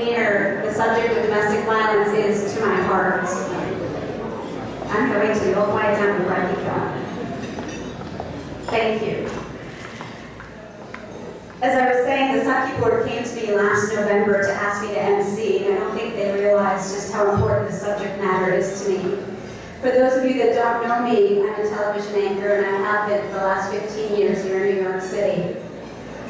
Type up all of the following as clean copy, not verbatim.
near the subject of domestic violence is to my heart. I'm going to. You'll quiet down before I keep going. Thank you. As I was saying, the Sakhi board came to me last November to ask me to MC, and I don't think they realized just how important the subject matter is to me. For those of you that don't know me, I'm a television anchor, and I have been for the last 15 years here in New York City.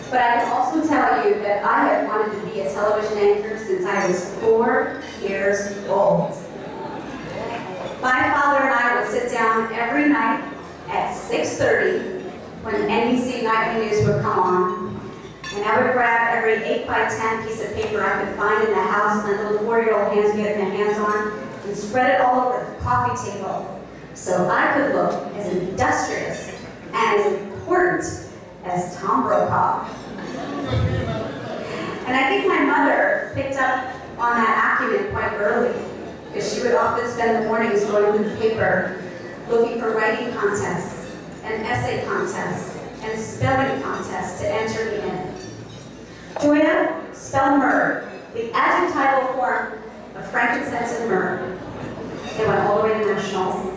But I can also tell you that I have wanted to be a television anchor since I was 4 years old. My father and I would sit down every night at 6:30 when NBC Nightly News would come on, and I would grab every 8x10 piece of paper I could find in the house my little 4-year-old hands could get their hands on, and spread it all over the coffee table so I could look as industrious and as important as Tom Brokaw. And I think my mother picked up on that acumen quite early, because she would often spend the mornings going through the paper looking for writing contests and essay contests and spelling contests to enter me in. Joya, spell myrrh, the adjectival form of frankincense and myrrh. They went all the way to nationals.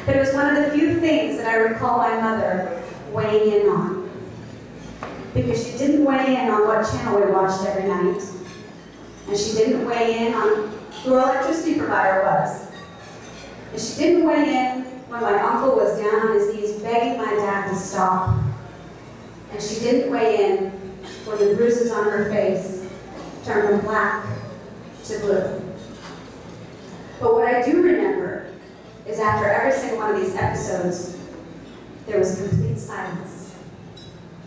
But it was one of the few things that I recall my mother weighing in on. Because she didn't weigh in on what channel we watched every night. And she didn't weigh in on who our electricity provider was. And she didn't weigh in when my uncle was down on his knees begging my dad to stop. And she didn't weigh in when the bruises on her face turned from black to blue. But what I do remember is after every single one of these episodes, there was complete silence.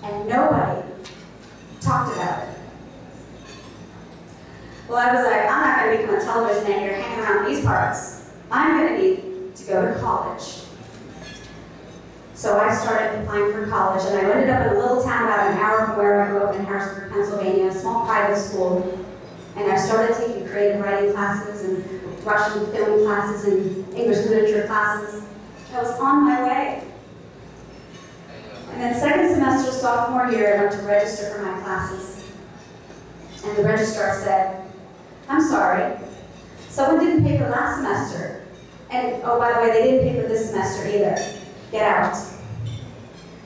And nobody talked about it. Well, I was like, I'm not going to become a television anchor hanging around these parts. I'm going to need to go to college. So I started applying for college, and I ended up in a little town about an hour from where I grew up in Harrisburg, Pennsylvania, a small private school. And I started taking creative writing classes and Russian film classes and English literature classes. I was on my way. And then second semester, sophomore year, I went to register for my classes. And the registrar said, I'm sorry, someone didn't pay for last semester. And oh, by the way, they didn't pay for this semester either. Get out.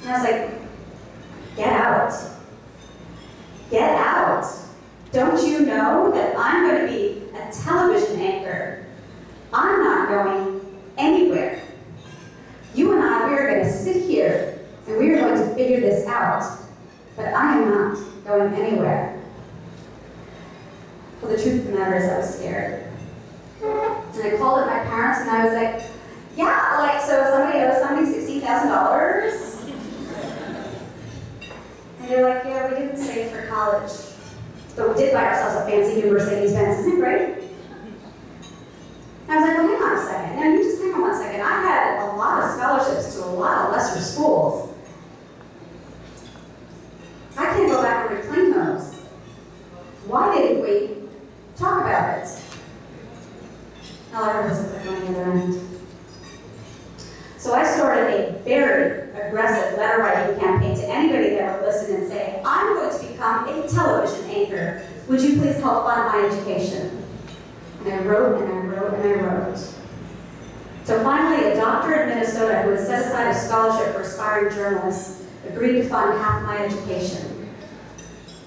And I was like, get out? Get out? Don't you know that I'm going to be a television anchor? I'm not going anywhere. You and I, we are going to sit here and we are going to figure this out. But I am not going anywhere. Well, the truth of the matter is I was scared. And I called up my parents and I was like, yeah, like, so somebody owes somebody $16,000? And they're like, yeah, we didn't save for college. But we did buy ourselves a fancy new Mercedes-Benz. Isn't it great? And I was like, well, hang on a second. No, you just hang on one second. I had a lot of scholarships to a lot of lesser schools. I can't go back and reclaim those. Why didn't we talk about it? All I heard was a click on the other end. So I started a very aggressive letter writing campaign to anybody that would listen and say, I'm going to become a television anchor. Would you please help fund my education? And I wrote and I wrote and I wrote. So finally, a doctor in Minnesota who had set aside a scholarship for aspiring journalists agreed to fund half my education.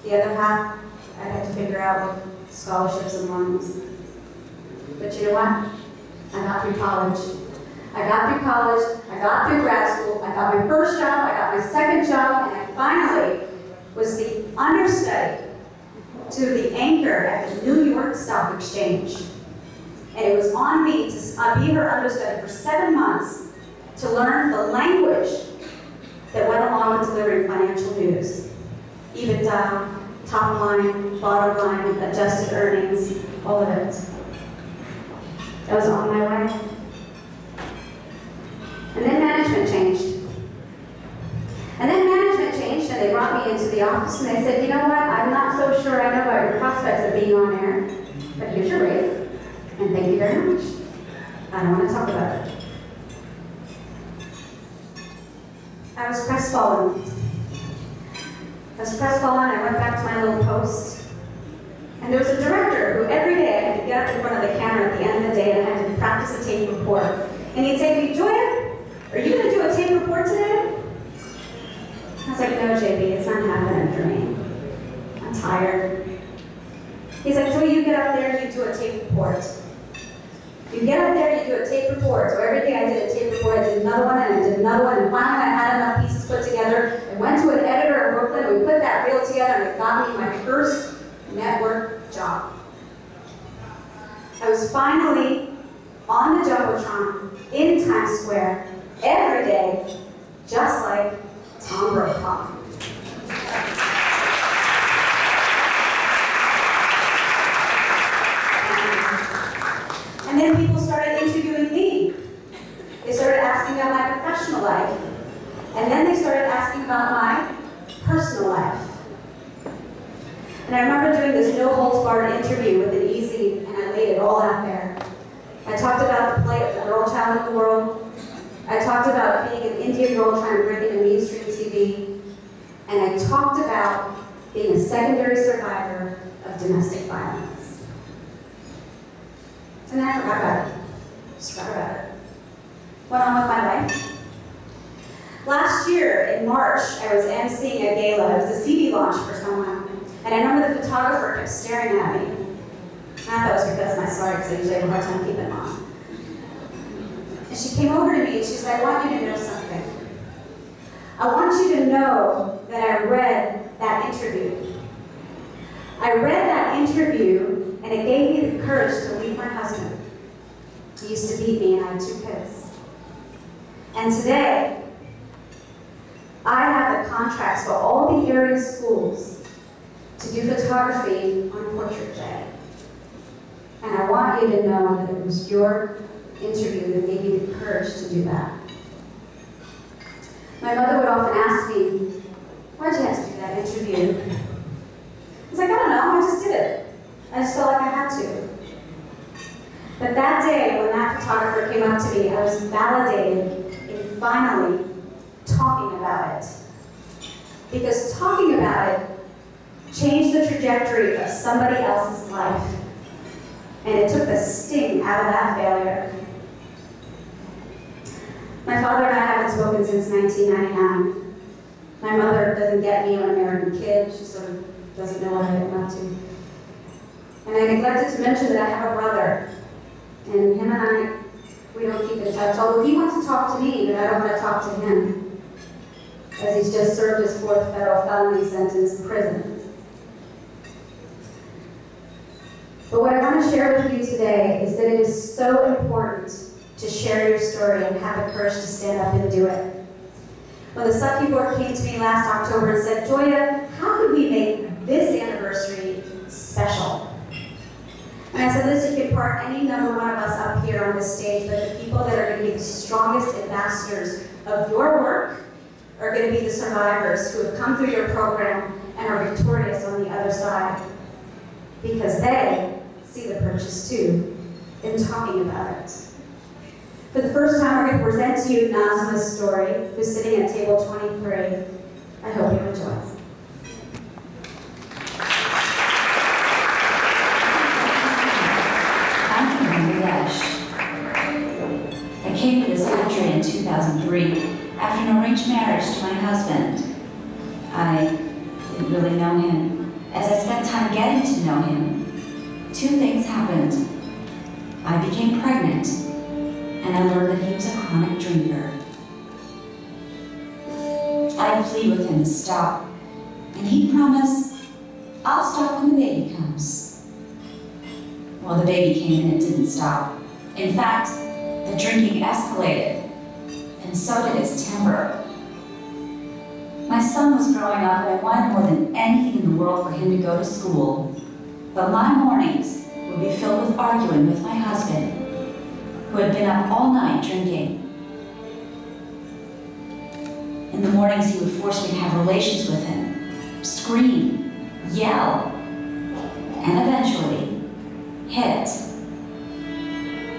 The other half, I had to figure out with scholarships and loans. But you know what? I got through college. I got through college, I got through grad school, I got my first job, I got my second job, and I finally was the understudy to the anchor at the New York Stock Exchange. And it was on me to be her understudy for 7 months to learn the language that went along with delivering financial news. EBITDA, top line, bottom line, adjusted earnings, all of it. I was on my way. And then management changed. And they brought me into the office and they said, you know what, I'm not so sure I know about your prospects of being on air, but here's your raise, and thank you very much. I don't want to talk about it. I was crestfallen. I went back to my little post, And there was a director who every day I had to get up in front of the camera at the end of the day and I had to practice a tape report. And he'd say to me, Joya, are you going to do a tape report today? I was like, no, JB, it's not happening for me. I'm tired. He's like, Joya, you get up there and you do a tape report. You get up there and you do a tape report. So every day I did a tape report, I did another one, and I did another one, and finally I had enough pieces put together. I went to an editor in Brooklyn, and we put that reel together, and it got me my first network job. I was finally on the Jumbotron in Times Square every day, just like Tom Brokaw. And then people started interviewing me. They started asking about my professional life. And then they started asking about my personal life. And I remember doing this no-holds-barred interview with an easy, and I laid it all out there. I talked about the plight of the girl child in the world. I talked about being an Indian girl trying to break into mainstream TV. And I talked about being a secondary survivor of domestic violence. And then I forgot about it. Just forgot about it. Went on with my life. Last year, in March, I was emceeing a gala. It was a CD launch for someone. And I remember the photographer kept staring at me. I thought it was because of my story, because I usually have a hard time keeping them on. And she came over to me and she said, I want you to know something. I want you to know that I read that interview. I read that interview and it gave me the courage to leave my husband. He used to beat me and I had 2 kids. And today, I have the contracts for all the area schools to do photography on Portrait Day. And I want you to know that it was your interview that gave you the courage to do that. My mother would often ask me, why'd you have to do that interview? I was like, I don't know, I just did it. I just felt like I had to. But that day, when that photographer came up to me, I was validated in finally talking about it. Because talking about it changed the trajectory of somebody else's life. And it took the sting out of that failure. My father and I haven't spoken since 1999. My mother doesn't get me. I'm an American kid. She sort of doesn't know what I'm up to. And I neglected to mention that I have a brother. And him and I, we don't keep in touch. Although he wants to talk to me, but I don't want to talk to him. As he's just served his 4th federal felony sentence in prison. But what I want to share with you today is that it is so important to share your story and have the courage to stand up and do it. When the Sakhi board came to me last October and said, Joya, how could we make this anniversary special? And I said, listen, you can part any number one of us up here on this stage, but the people that are going to be the strongest ambassadors of your work are going to be the survivors who have come through your program and are victorious on the other side. Because they see the purchase too in talking about it. For the first time, we're going to present to you Nazma's story, who's sitting at table 23. I hope you enjoy. I'm from Bangladesh. I came to this country in 2003 after an arranged marriage to my husband. I didn't really know him. As I spent time getting to know him, 2 things happened. I became pregnant, and I learned that he was a chronic drinker. I pleaded with him to stop, and he promised, I'll stop when the baby comes. Well, the baby came and it didn't stop. In fact, the drinking escalated, and so did his temper. My son was growing up, and I wanted more than anything in the world for him to go to school. But my mornings would be filled with arguing with my husband, who had been up all night drinking. In the mornings, he would force me to have relations with him, scream, yell, and eventually hit.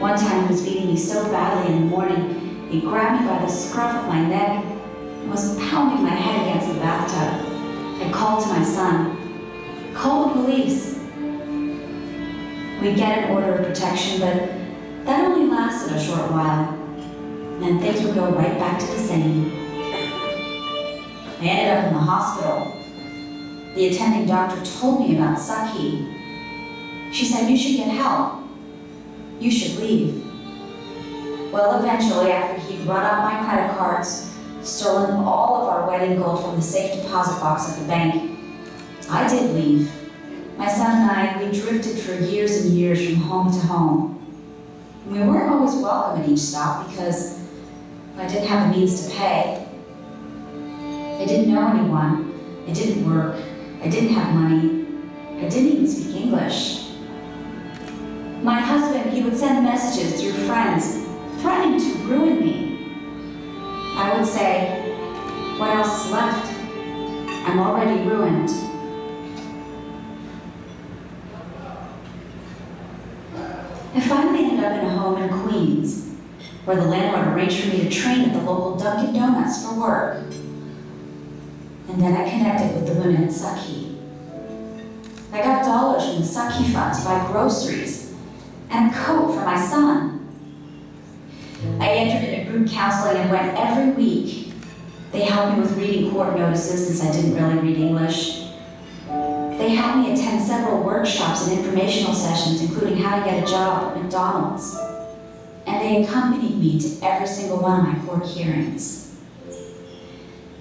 One time, he was beating me so badly in the morning, he grabbed me by the scruff of my neck and was pounding my head against the bathtub. I called to my son, call the police. We'd get an order of protection, but that only lasted a short while. And things would go right back to the same. I ended up in the hospital. The attending doctor told me about Sakhi. She said, "You should get help. You should leave." Well, eventually, after he'd run out my credit cards, stolen all of our wedding gold from the safe deposit box at the bank, I did leave. My son and I, we drifted for years and years from home to home. We weren't always welcome at each stop because I didn't have the means to pay. I didn't know anyone. I didn't work. I didn't have money. I didn't even speak English. My husband, he would send messages through friends, threatening to ruin me. I would say, "What else is left? I'm already ruined." I finally ended up in a home in Queens, where the landlord arranged for me to train at the local Dunkin' Donuts for work. And then I connected with the women at Sakhi. I got dollars from the Sakhi fund to buy groceries and a coat for my son. I entered into group counseling and went every week. They helped me with reading court notices since I didn't really read English. They helped me attend several workshops and informational sessions, including how to get a job at McDonald's. And they accompanied me to every single one of my court hearings.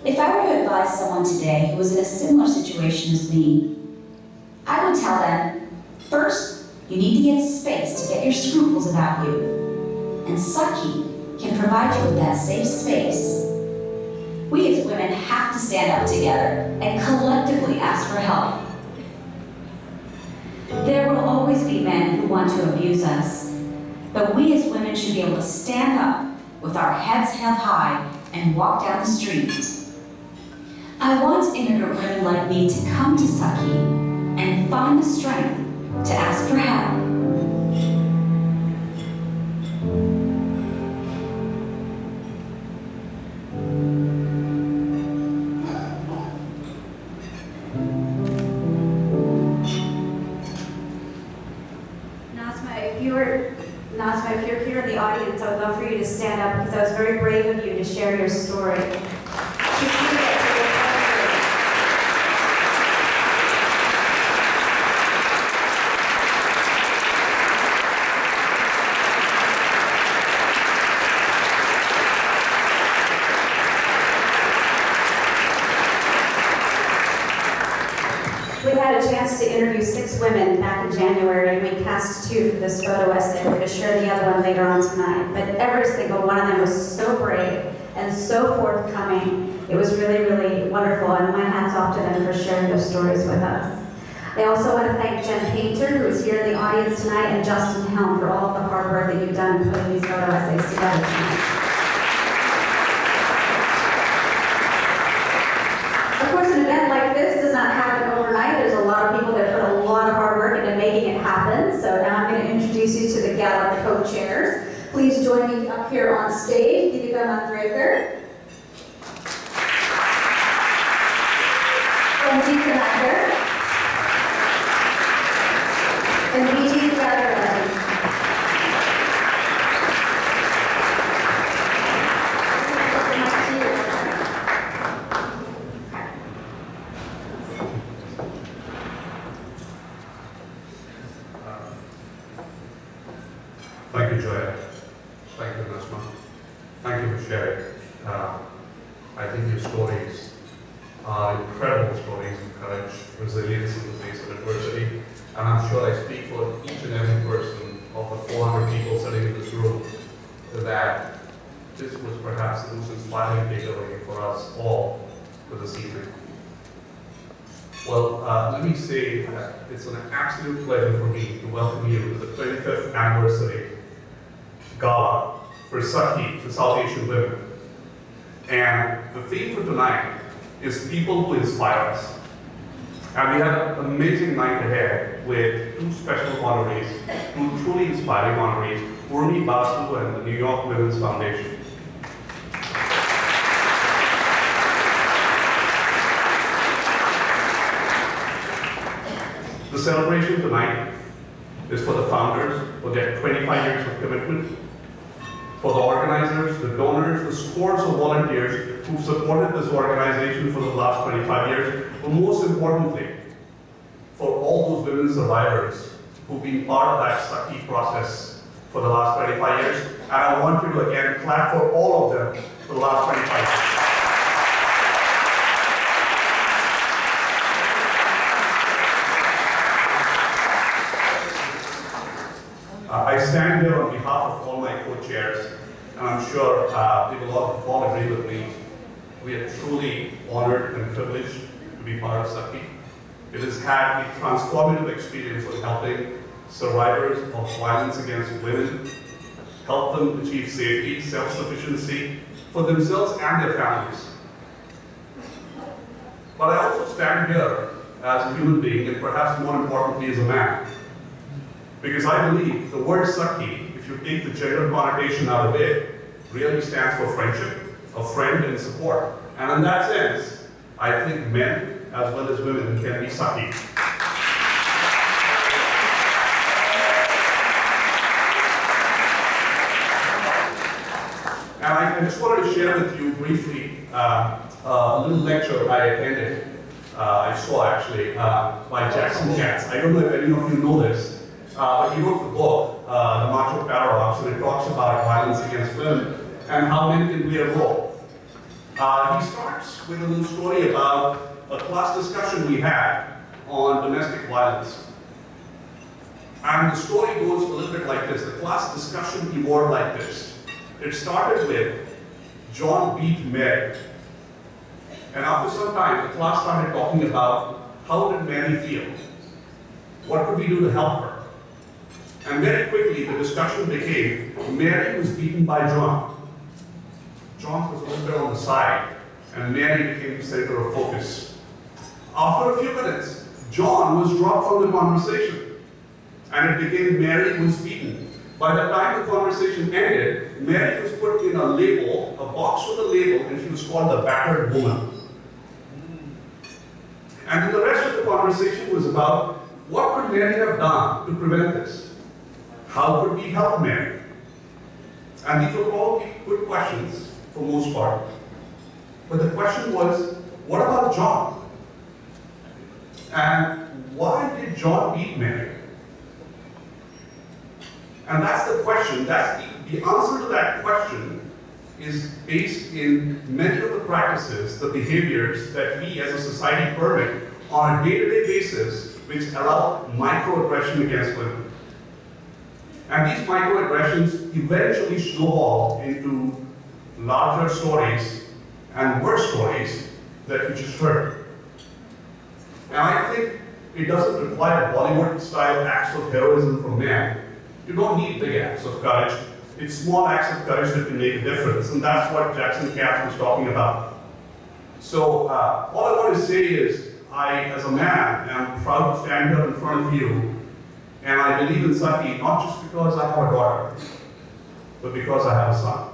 If I were to advise someone today who was in a similar situation as me, I would tell them, first, you need to get space to get your scruples about you. And Sakhi can provide you with that safe space. We as women have to stand up together and collectively ask for help. There will always be men who want to abuse us, but we as women should be able to stand up with our heads held high and walk down the street. I want immigrant women like me to come to Sakhi and find the strength to ask for help. Nazma, if you're here in the audience, I would love for you to stand up because that was very brave of you to share your story. We had a chance to interview 6 women back in January, and we cast 2 for this photo essay. We're going to share the other one later on tonight. But every single one of them was so brave and so forthcoming. It was really, really wonderful, and my hat's off to them for sharing their stories with us. I also want to thank Jen Painter, who is here in the audience tonight, and Justin Helm for all of the hard work that you've done in putting these photo essays together tonight. Of course, an event like this does not happen overnight. There's a lot of people that put a lot of hard work into making it happen. So now I'm going to introduce you to the Gala co-chairs. Please join me up here on stage. Deepika Mandraker. Ranjit Kanaker. And Vijay Raghavan. Thank you, Joya. Thank you, Nasma. Thank you for sharing. I think your stories are incredible stories of courage, resilience in the face of adversity. And I'm sure I speak for each and every person of the 400 people sitting in this room that this was perhaps the most inspiring takeaway for us all for this evening. Well, let me say that it's an absolute pleasure for me to welcome you to the 25th anniversary Gala for Sakhi, for South Asian women. And the theme for tonight is people who inspire us. And we have an amazing night ahead with 2 special honorees, 2 truly inspiring honorees, Urmi Basu and the New York Women's Foundation. The celebration tonight is for the founders, for their 25 years of commitment, for the organizers, the donors, the scores of volunteers who've supported this organization for the last 25 years, but most importantly, for all those women survivors who've been part of that Sakhi process for the last 25 years. And I want you to again clap for all of them for the last 25 years. I stand here on behalf of all my co-chairs, and I'm sure they will all agree with me. We are truly honored and privileged to be part of Sakhi. It has had a transformative experience of helping survivors of violence against women, help them achieve safety, self-sufficiency for themselves and their families. But I also stand here as a human being, and perhaps more importantly as a man. Because I believe the word Sakhi, if you take the gender connotation out of it, really stands for friendship, a friend and support. And in that sense, I think men as well as women can be Sakhi. And I just wanted to share with you briefly a little lecture I attended, I saw actually, by Jackson Katz. I don't know if any of you know this. But he wrote the book, The Macho Paradox, and it talks about violence against women and how men can play a role. He starts with a little story about a class discussion we had on domestic violence. And the story goes a little bit like this. The class discussion evolved like this. It started with John beat Mary. And after some time, the class started talking about how did Mary feel? What could we do to help her? And very quickly, the discussion became, Mary was beaten by John. John was a little bit on the side, and Mary became the center of focus. After a few minutes, John was dropped from the conversation, and it became Mary was beaten. By the time the conversation ended, Mary was put in a label, a box with a label, and she was called the battered woman. And then the rest of the conversation was about what could Mary have done to prevent this? How could we help Mary? And these were all good questions for most part. But the question was, what about John? And why did John beat Mary? And that's the question. That's the answer to that question is based in many of the practices, the behaviors that we as a society permit on a day-to-day basis, which allow microaggression against women. And these microaggressions eventually snowball into larger stories and worse stories that you just heard. And I think it doesn't require Bollywood-style acts of heroism from men. You don't need big acts of courage. It's small acts of courage that can make a difference, and that's what Jackson Katz was talking about. So all I want to say is, I, as a man, am proud to stand here in front of you. And I believe in Sakhi not just because I have a daughter, but because I have a son.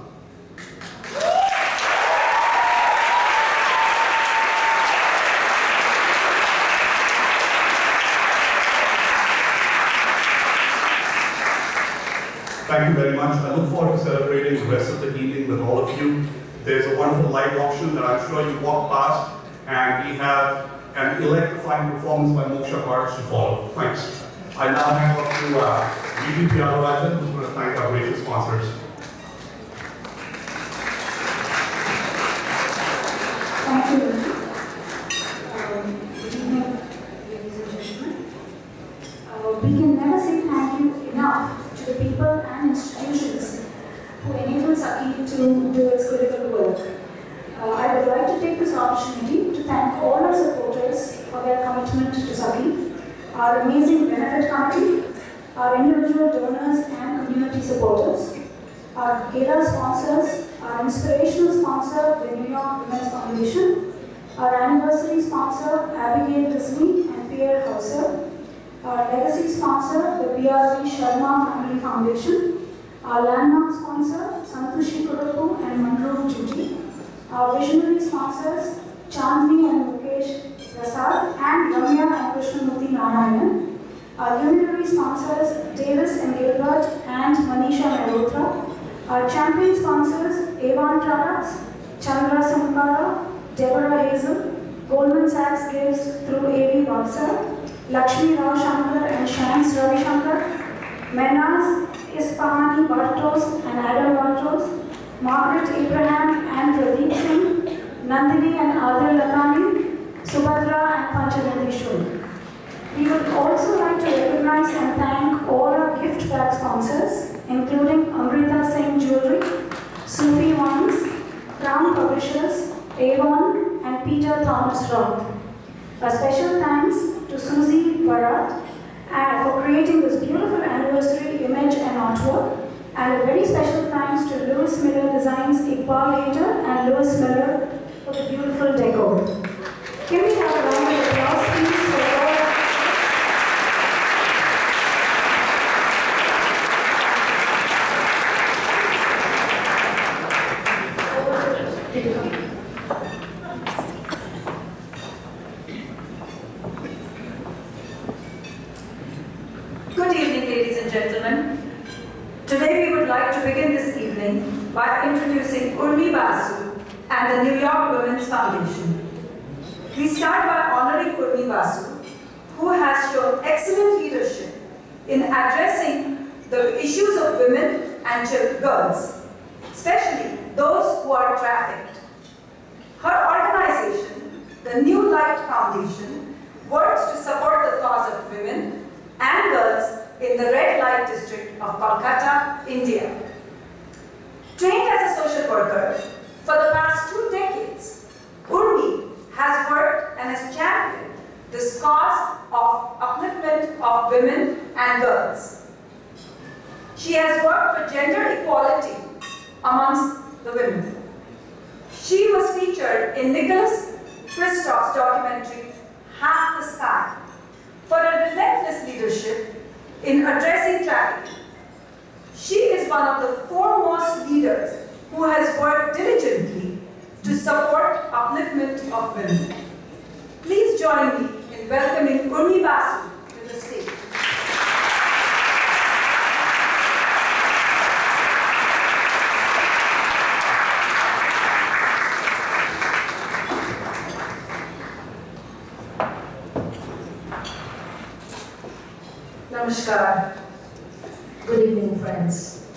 Thank you very much. I look forward to celebrating the rest of the evening with all of you. There's a wonderful live auction that I'm sure you walk past, and we have an electrifying performance by Moksha Parks to follow. Thanks. I now hand off to VP Gala, who's going to thank our gracious sponsors. Thank you. Good evening, ladies and gentlemen. We can never say thank you enough to the people and institutions who enable Sakhi to do its critical work. I would like to take this opportunity to thank all our supporters for their commitment to Sakhi, our amazing benefit committee, our individual donors and community supporters, our Gala sponsors, our inspirational sponsor, the New York Women's Foundation, our anniversary sponsor, Abigail Disney and Pierre Hauser, our legacy sponsor, the BRV Sharma Family Foundation, our landmark sponsor, Santushi Kurupu and Monroe Judy, our visionary sponsors, Chandni and Mukesh Prasad, and Ramya and Krishnamurti Narayanan, Our luminary sponsors, Davis and Gilbert and Manisha Mehrotra. Our champion sponsors, Avon Products, Chandra Sampara, Deborah Hazel. Goldman Sachs gives through A.V. Vatsal, Lakshmi Rao Shankar and Shams Ravi Shankar, Menas Ispahani Bartos and Adam Bartos, Margaret Abraham and Pradeep Singh, Nandini and Adil Latani, Subhadra and Panchanandishwari. We would also like to recognize and thank all our gift bag sponsors, including Amrita Singh Jewelry, Sufi Wines, Crown Publishers, Avon, and Peter Thomas Roth. A special thanks to Susie Barat for creating this beautiful anniversary image and artwork, and a very special thanks to Lewis Miller Designs Iqbal Hater and Lewis Miller for the beautiful decor. Can we have a round of applause, please, for all? Good evening, ladies and gentlemen. Today we would like to begin this evening by introducing Urmi Basu and the New York Women's Foundation. We start by honoring Urmi Basu, who has shown excellent leadership in addressing the issues of women and girls, especially those who are trafficked. Her organization, the New Light Foundation, works to support the cause of women and girls in the red light district of Kolkata, India. Trained as a social worker for the past 2 decades, Urmi has worked and has championed this cause of upliftment of women and girls. She has worked for gender equality amongst the women. She was featured in Nicholas Kristof's documentary, Half the Sky, for her relentless leadership in addressing trafficking. She is one of the foremost leaders who has worked diligently to support upliftment of women. Please join me in welcoming Urmi Basu to the stage. Namaskar. Good evening, friends.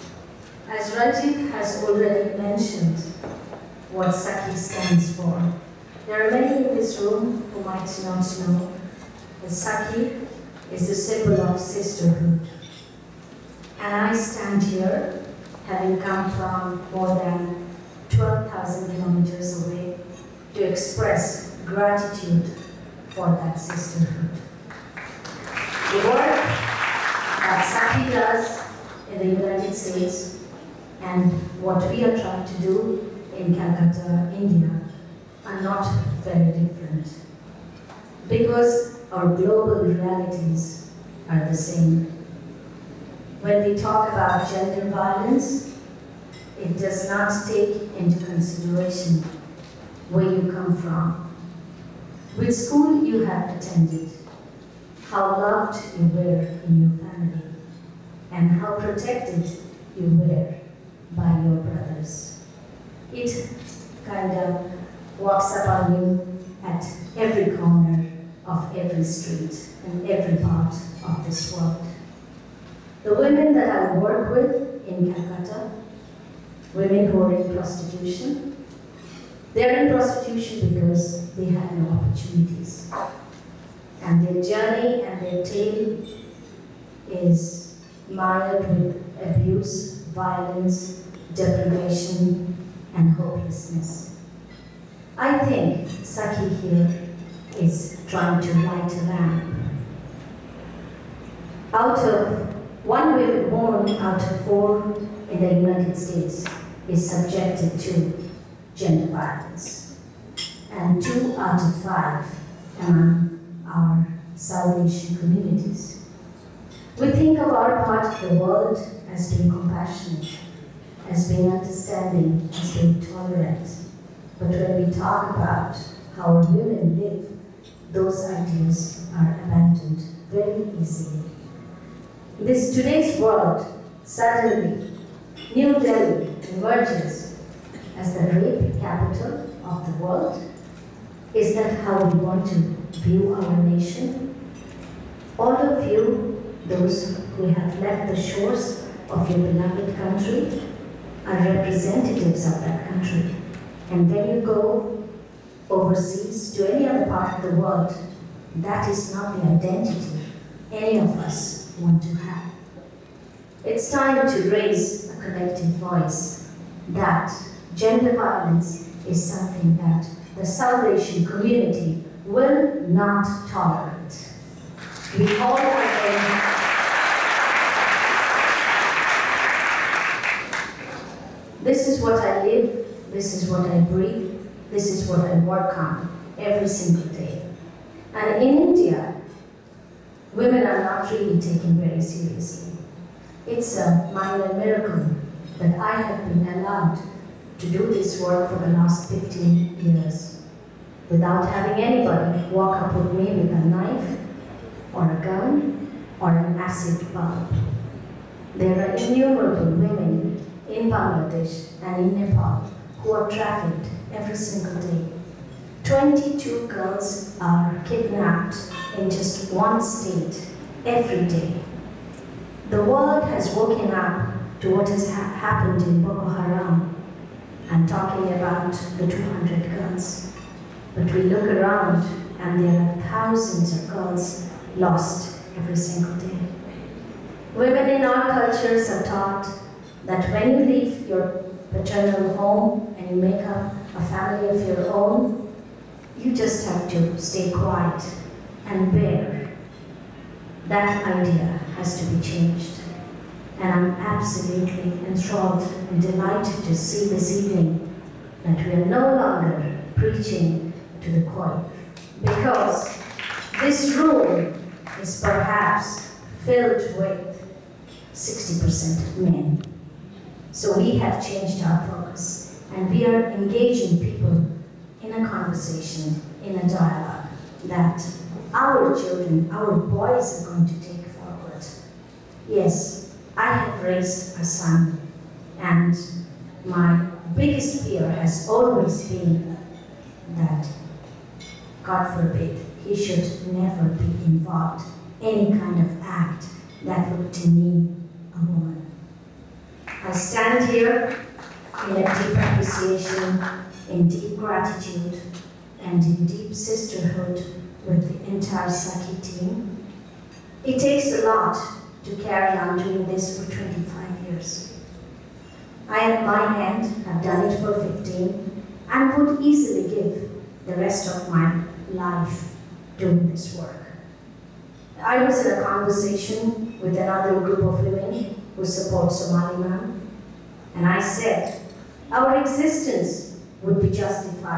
As Ranjit has already mentioned what Sakhi stands for, there are many in this room who might not know that Sakhi is the symbol of sisterhood. And I stand here, having come from more than 12,000 kilometers away, to express gratitude for that sisterhood. The work that Sakhi does in the United States and what we are trying to do in Calcutta, India, are not very different, because our global realities are the same. When we talk about gender violence, it does not take into consideration where you come from, which school you have attended, how loved you were in your family, and how protected you were by your brothers. It kind of walks up on you at every corner of every street and every part of this world. The women that I work with in Calcutta, women who are in prostitution, they're in prostitution because they had no opportunities. And their journey and their tale is mired with abuse, violence, deprivation, and hopelessness. I think Sakhi here is trying to light a lamp. Out of 1 woman born out of 4 in the United States is subjected to gender violence, and 2 out of 5 among our South Asian communities. We think of our part of the world as being compassionate, as being understanding, as being tolerant. But when we talk about how women live, those ideas are abandoned very easily. This today's world, suddenly, New Delhi emerges as the rape capital of the world. Is that how we want to view our nation? All of you, those who have left the shores of your beloved country, are representatives of that country. And when you go overseas to any other part of the world, that is not the identity any of us want to have. It's time to raise a collective voice that gender violence is something that the South Asian community will not tolerate. We all are This is what I live, this is what I breathe, this is what I work on every single day. And in India, women are not really taken very seriously. It's a minor miracle that I have been allowed to do this work for the last 15 years without having anybody walk up with me with a knife or a gun or an acid bulb. There are innumerable women in Bangladesh and in Nepal who are trafficked every single day. 22 girls are kidnapped in just one state every day. The world has woken up to what has happened in Boko Haram. I'm talking about the 200 girls. But we look around and there are thousands of girls lost every single day. Women in our cultures are taught that when you leave your paternal home and you make up a family of your own, you just have to stay quiet and bear. That idea has to be changed. And I'm absolutely enthralled and delighted to see this evening that we are no longer preaching to the choir, because this room is perhaps filled with 60% men. So we have changed our focus, and we are engaging people in a conversation, in a dialogue that our children, our boys are going to take forward. Yes, I have raised a son, and my biggest fear has always been that, God forbid, he should never be involved in any kind of act that would demean a woman. I stand here in a deep appreciation, in deep gratitude, and in deep sisterhood with the entire Sakhi team. It takes a lot to carry on doing this for 25 years. I at my end have done it for 15 and would easily give the rest of my life doing this work. I was in a conversation with another group of women who support Somaliland, and I said, our existence would be justified